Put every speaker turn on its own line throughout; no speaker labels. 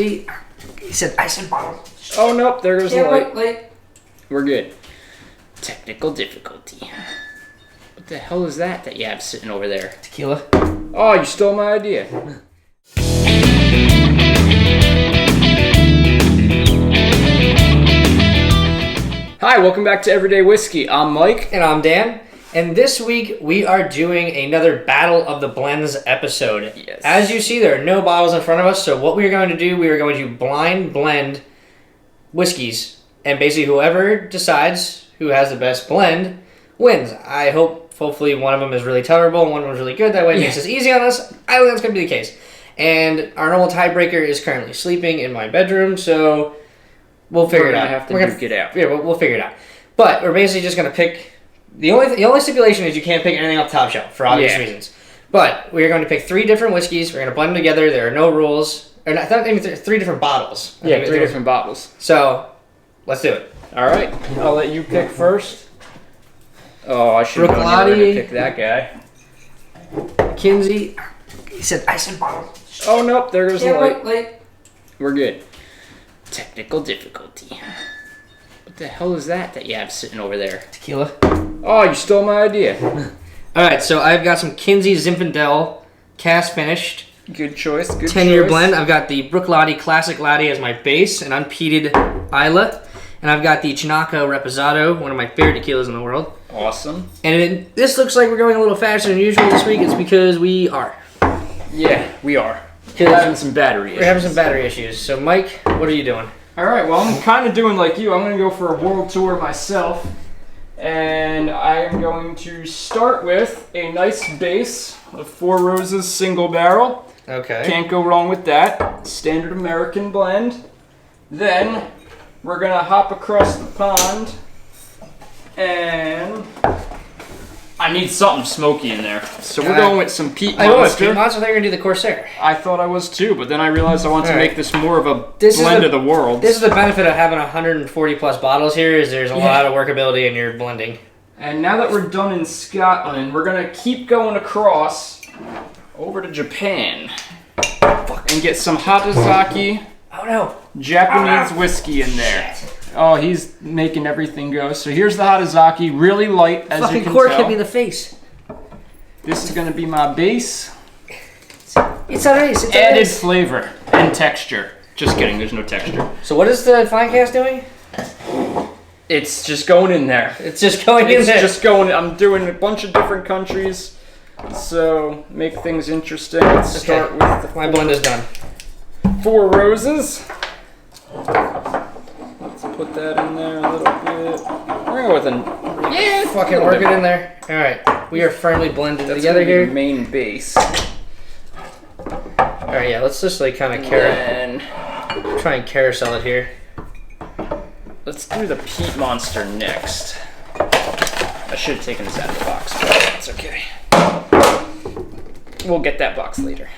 He said, I said bottle.
Oh, nope, there goes the light.
Wait.
We're good. Technical difficulty. What the hell is that you have sitting over there?
Tequila.
Oh, you stole my idea. Hi, welcome back to Everyday Whiskey. I'm Mike.
And I'm Dan. And this week, we are doing another Battle of the Blends episode.
Yes.
As you see, there are no bottles in front of us, so what we are going to do, we are going to blind blend whiskeys. And basically, whoever decides who has the best blend wins. I hope, hopefully, one of them is really tolerable and one of them is really good. That way it makes this easy on us. I don't think that's going to be the case. And our normal tiebreaker is currently sleeping in my bedroom, so we'll figure it out.
We're going to have to duke it out.
Yeah, we'll figure it out. But we're basically just going to pick... The only stipulation is you can't pick anything off the top shelf for obvious reasons. But we're going to pick 3 different whiskeys. We're going to blend them together. There are no rules. Or not, I mean, 3 different bottles.
Yeah, 3 different bottles.
So, let's do it.
All right. I'll let you pick first. Oh, I should have known you were going to pick that guy.
Kinsey. He said, I said bottle.
Oh, nope. There goes the light.
Wait.
We're good. Technical difficulty. What the hell is that you have sitting over there?
Tequila.
Oh, you stole my idea.
All right, so I've got some Kinsey Zinfandel cast finished.
Good choice.
10-year blend. I've got the Bruichladdich Classic Laddie as my base, an unpeated Isla. And I've got the Chinaca Reposado, one of my favorite tequilas in the world.
Awesome.
And this looks like we're going a little faster than usual this week. It's because we are.
Yeah, we are. We're having some battery issues.
We're having some battery issues. So, Mike, what are you doing?
All right, well, I'm kind of doing like you. I'm going to go for a world tour myself. And I am going to start with a nice base of Four Roses single barrel.
Okay.
Can't go wrong with that. Standard American blend. Then we're going to hop across the pond. And I need something smoky in there. So we're going with some Peat Monster.
I went with Peat Monster. I thought you were going to do the Corsair.
I thought I was too, but then I realized I wanted to make this more of a blend of the world.
This is the benefit of having 140 plus bottles here, is there's a lot of workability in your blending.
And now that we're done in Scotland, we're going to keep going across over to Japan and get some Hatazaki Japanese whiskey in there. Oh, he's making everything go. So here's the Hatazaki, really light as you can tell.
Fucking cork hit me in the face.
This is going to be my base.
It's alright.
Added flavor and texture. Just kidding, there's no texture.
So what is the fine cast doing?
It's just going in there.
It's just going in there.
It's just going. I'm doing a bunch of different countries, so make things interesting. Let's start with
my blend is done.
Four Roses. Let's put that in there a little bit. We're going with
fucking work it in there. All right, we are firmly blended together here.
The main base.
All right, yeah. Let's just like kind of try and carousel it here.
Let's do the Peat Monster next. I should have taken this out of the box, but that's okay. We'll get that box later.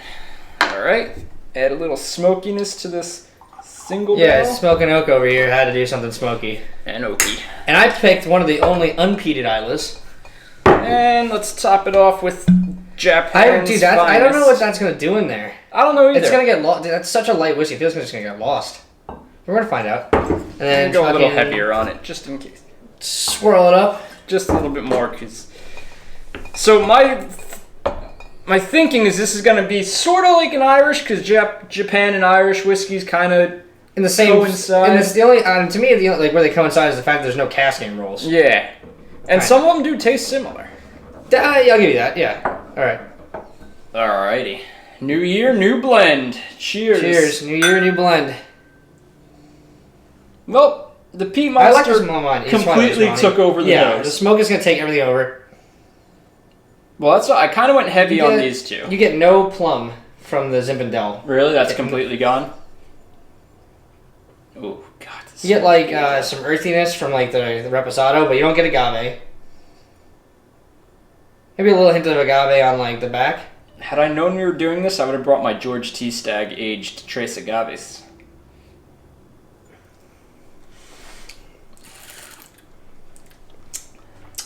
Alright, add a little smokiness to this single barrel.
Yeah, smoking oak over here. Had to do something smoky.
And oaky.
And I picked one of the only unpeated Islas.
And let's top it off with Japan's finest.
I don't know what that's going to do in there.
I don't know either.
It's going to get lost. That's such a light whiskey. I feel like it's just going to get lost. We're going to find out. And then
go a little heavier on it, just in case.
Swirl it up.
Just a little bit more, because... So my thinking is this is going to be sort of like an Irish, because Japan and Irish whiskeys kind of
in the same
coincide.
And it's the only, to me, like where they coincide is the fact that there's no casking rules.
Yeah. And some of them do taste similar.
I'll give you that, yeah. All right.
Alrighty. New year, new blend. Cheers.
Cheers. New year, new blend.
Well, the Peat Monster completely took over the nose.
The smoke is going to take everything over.
Well, that's what, I kind of went heavy on these two.
You get no plum from the Zinfandel.
Really? That's completely gone? Oh, God.
You get like some earthiness from like the Reposado, but you don't get agave. Maybe a little hint of agave on like the back.
Had I known we were doing this, I would have brought my George T. Stagg aged Tres Agaves.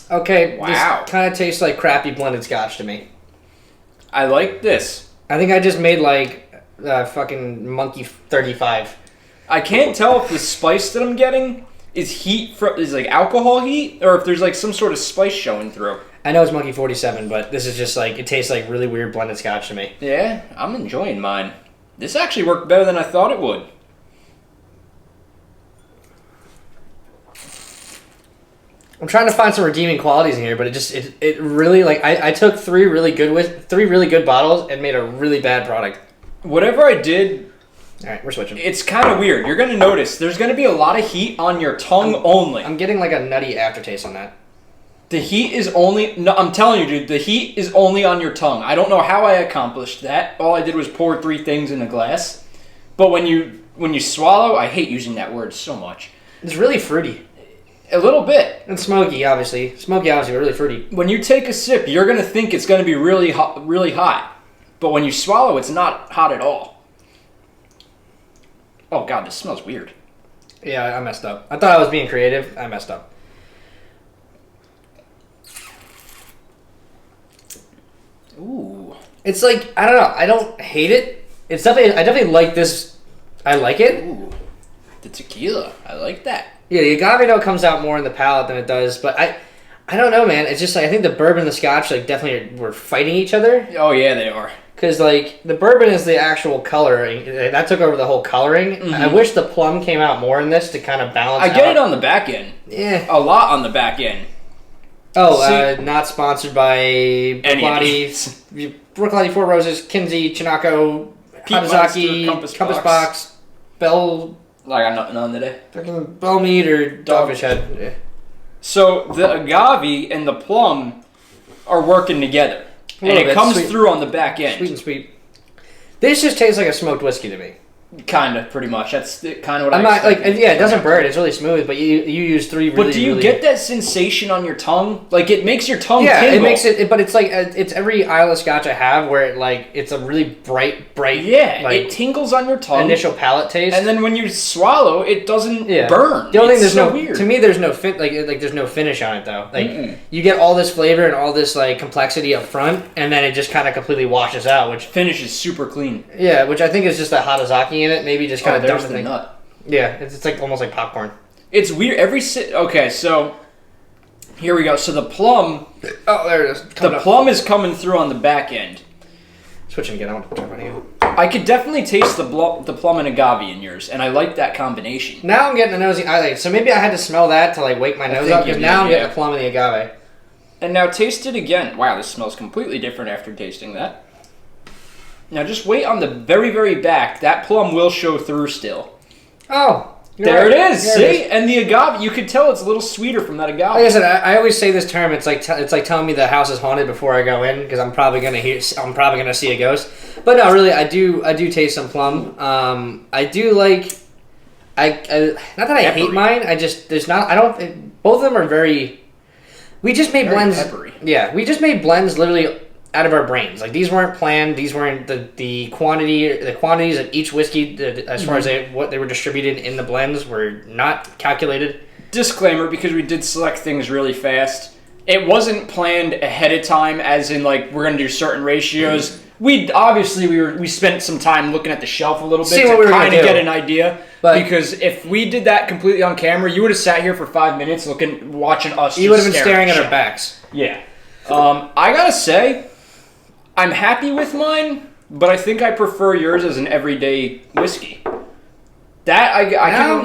Okay,
wow.
This kind of tastes like crappy blended scotch to me.
I like this.
I think I just made like fucking Monkey 35.
I can't tell if the spice that I'm getting is like alcohol heat, or if there's like some sort of spice showing through.
I know it's Monkey 47, but this is just like, it tastes like really weird blended scotch to me.
Yeah, I'm enjoying mine. This actually worked better than I thought it would.
I'm trying to find some redeeming qualities in here, but it really, like, I took three really good bottles and made a really bad product.
Whatever I did,
all right, we're switching.
It's kind of weird. You're going to notice there's going to be a lot of heat on your tongue only.
I'm getting like a nutty aftertaste on that.
The heat is only... No, I'm telling you, dude, the heat is only on your tongue. I don't know how I accomplished that. All I did was pour 3 things in a glass. But when you swallow, I hate using that word so much.
It's really fruity.
A little bit.
And smoky, obviously. Smoky, obviously, but really fruity.
When you take a sip, you're going to think it's going to be really hot. But when you swallow, it's not hot at all. Oh, God, this smells weird.
Yeah, I messed up. I thought I was being creative. I messed up.
Ooh.
It's like, I don't know. I don't hate it. It's definitely, I definitely like this. I like it.
Ooh. The tequila. I like that.
Yeah, the agave note comes out more in the palate than it does, but I don't know, man. It's just like, I think the bourbon and the scotch like definitely were fighting each other.
Oh yeah, they are.
Because like the bourbon is the actual coloring that took over the whole coloring. Mm-hmm. I wish the plum came out more in this to kind of balance.
I get it on the back end.
Yeah,
a lot on the back end.
Oh, not sponsored by Brookline, Four Roses, Kinsey, Chinako, Hatazaki, Compass Box, Bell.
Like I got nothing on today.
Fucking Bellmead or Dogfish Head. Yeah.
So the agave and the plum are working together, and it comes through on the back end.
Sweet and sweet. This just tastes like a smoked whiskey to me.
Kind of, pretty much. That's kind of what
I'm not like. Yeah, it doesn't burn. It's really smooth, but you use 3 really.
But do you get that sensation on your tongue? Like it makes your tongue.
Yeah,
tingle.
It makes it. But it's like it's every Isle of Scotch I have where it like it's a really bright.
Yeah,
like,
it tingles on your tongue.
Initial palate taste,
and then when you swallow, it doesn't burn.
The only thing there's
weird.
To me, there's no there's no finish on it though. Like you get all this flavor and all this like complexity up front, and then it just kind of completely washes out. Which
finish is super clean.
Yeah, which I think is just a Hatazaki in it. Maybe just kind of
there's the nut.
Yeah, it's like almost like popcorn.
It's weird. Okay, so here we go. So the plum.
Oh, there it is.
The plum is coming through on the back end.
Switching again. I want to turn on you.
I could definitely taste the plum and agave in yours, and I like that combination.
Now I'm getting the nosy. So maybe I had to smell that to like wake my nose up. Because now I'm getting the plum and the agave.
And now taste it again. Wow, this smells completely different after tasting that. Now just wait on the very, very back. That plum will show through still.
Oh.
There it is. See? And the agave, you can tell it's a little sweeter from that agave.
Like I said, I always say this term. It's like telling me the house is haunted before I go in because I'm probably gonna see a ghost. But no, really, I do taste some plum. I do like. I not that I hate mine. Both of them are very. We just made blends.
Peppery.
Yeah, we just made blends literally out of our brains. Like these weren't planned. These weren't the quantities of each whiskey as far as what they were distributed in the blends were not calculated.
Disclaimer, because we did select things really fast. It wasn't planned ahead of time, as in like we're gonna do certain ratios. We spent some time looking at the shelf a little bit to kind of get an idea. But because if we did that completely on camera, you would have sat here for 5 minutes watching us. You would have been
staring at our backs.
Yeah. I gotta say, I'm happy with mine, but I think I prefer yours as an everyday whiskey. I'm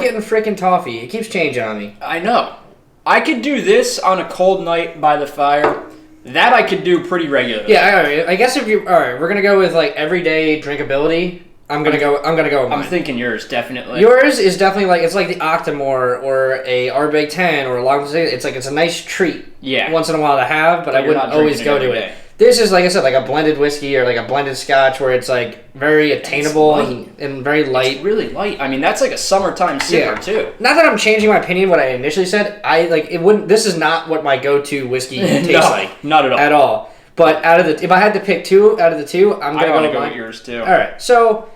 getting freaking toffee. It keeps changing on me.
I know. I could do this on a cold night by the fire. That I could do pretty regularly.
Yeah, I guess we're gonna go with like everyday drinkability. I'm gonna go with mine.
I'm thinking yours, definitely.
Yours is definitely like it's like the Octomore or a Ardbeg 10 or a Long. It's like it's a nice treat.
Yeah.
Once in a while to have, but I wouldn't always go to it. This is like I said, like a blended whiskey or like a blended scotch where it's like very attainable and very light.
It's really light. I mean, that's like a summertime sipper too.
Not that I'm changing my opinion. What I initially said, This is not what my go-to whiskey tastes like.
Not at all.
At all. But if I had to pick 2 out of the 2, I'm gonna
go with yours too.
All right, so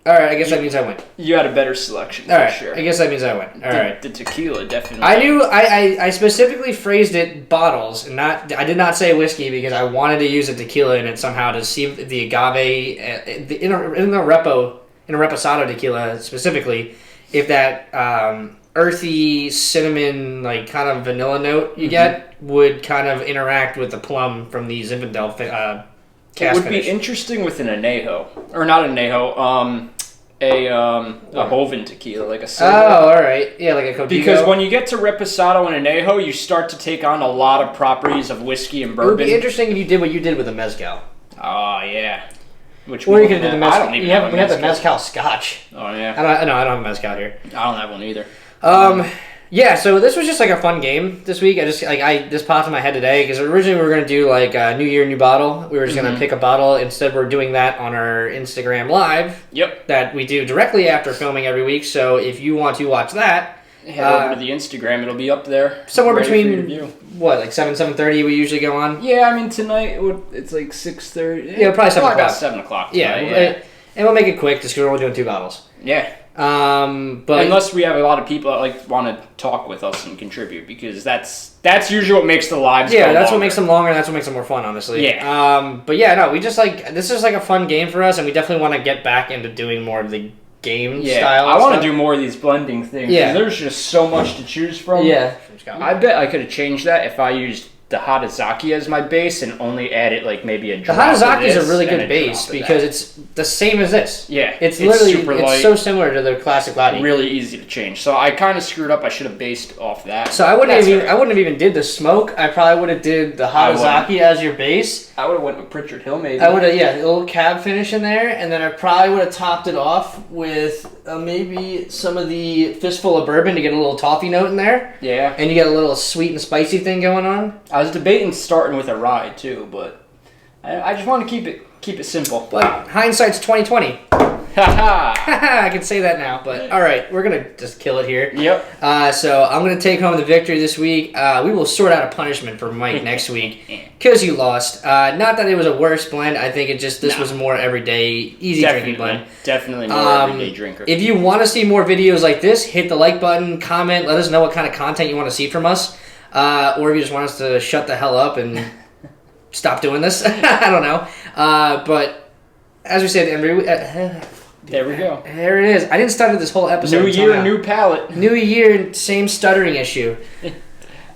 All right, I guess that means I win.
You had a better selection
All right,
sure.
I guess that means I win. All right.
The tequila definitely.
I knew I specifically phrased it bottles, and I did not say whiskey because I wanted to use a tequila in it somehow to see if the agave in a reposado tequila specifically, if that earthy cinnamon like kind of vanilla note you get would kind of interact with the plum from the Zinfandel
It would be interesting with an anejo, or not anejo, a Joven tequila, like a silver.
Oh, all right, yeah, like a Codigo.
Because when you get to reposado and anejo, you start to take on a lot of properties of whiskey and
it would
bourbon.
be interesting if you did what you did with a mezcal.
Oh yeah, which
Or you could do the mezcal.
I don't even
we
have
have the mezcal scotch.
Oh yeah,
I don't have a mezcal here.
I don't have one either.
Yeah, so this was just like a fun game this week. This popped in my head today because originally we were gonna do like New Year, New Bottle. We were just gonna pick a bottle. Instead, we're doing that on our Instagram Live.
Yep.
That we do directly after filming every week. So if you want to watch that,
head over to the Instagram. It'll be up there.
Somewhere
ready for you to
between
view.
what, like 7:30 we usually go on.
Yeah, I mean tonight it's like 6:30.
Yeah, probably 7
about
o'clock.
7 o'clock.
Yeah,
Tonight,
and we'll make it quick just because we're only doing 2 bottles.
yeah.
But
unless we have a lot of people that like want to talk with us and contribute, because that's usually what makes the lives.
Yeah,
go
that's
longer.
what makes them longer. And that's what makes them more fun, honestly.
Yeah.
But yeah, no, we just like this is like a fun game for us, and we definitely want to get back into doing more of the game style.
I want to do more of these blending things.
Yeah.
There's just so much to choose from.
Yeah.
I bet I could have changed that if I used the Hatazaki as my base and only added like maybe a
The
drop.
Hatazaki
of
is
this
a really
and
good base
drop of
because
that.
it's the same as this.
Yeah,
It's literally
super light,
it's so similar to the classic latte.
really easy to change. So I kind of screwed up. I should have based off that.
So I wouldn't have even did the smoke. I probably would have did the Hatazaki as your base.
I would have went with Pritchard Hill maybe.
I would have, a little cab finish in there, and then I probably would have topped it off with maybe some of the fistful of bourbon to get a little toffee note in there.
Yeah.
And you get a little sweet and spicy thing going on.
I was debating starting with a rye too, but I just want to keep it simple.
But hindsight's 20/20.
Haha.
I can say that now, but all right, we're gonna just kill it here.
Yep.
So I'm gonna take home the victory this week. We will sort out a punishment for Mike next week because you lost. Not that it was a worse blend. I think this was a more everyday, easy drinking blend.
Definitely more everyday drinker.
If you want to see more videos like this, hit the like button, comment, let us know what kind of content you want to see from us, or if you just want us to shut the hell up and stop doing this. I don't know. But as we said,
there we go.
There it is. I didn't stutter this whole episode.
New year, new palate.
New year, same stuttering issue.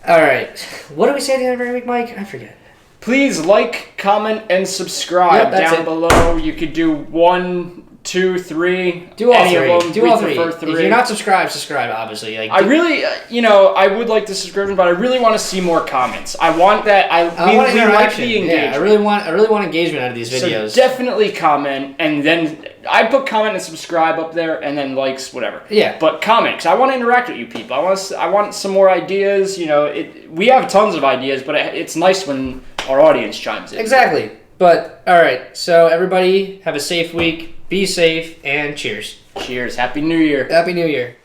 All right. What do we say at the end of every week, Mike? I forget.
Please like, comment, and subscribe down below. You could do 1, 2, 3.
Do all
any
three.
Of them.
Do all three. If you're not subscribed, subscribe. Obviously.
I really, I would like the subscription, but I really want to see more comments. I want that.
I want
we like
interaction.
the engagement.
Yeah, I really want engagement out of these videos.
So definitely comment, and then I put comment and subscribe up there, and then likes, whatever.
Yeah.
But comment, because I want to interact with you people. I want some more ideas. We have tons of ideas, but it's nice when our audience chimes in.
Exactly. But all right. So everybody have a safe week. Be safe and cheers.
Cheers. Happy New Year.
Happy New Year.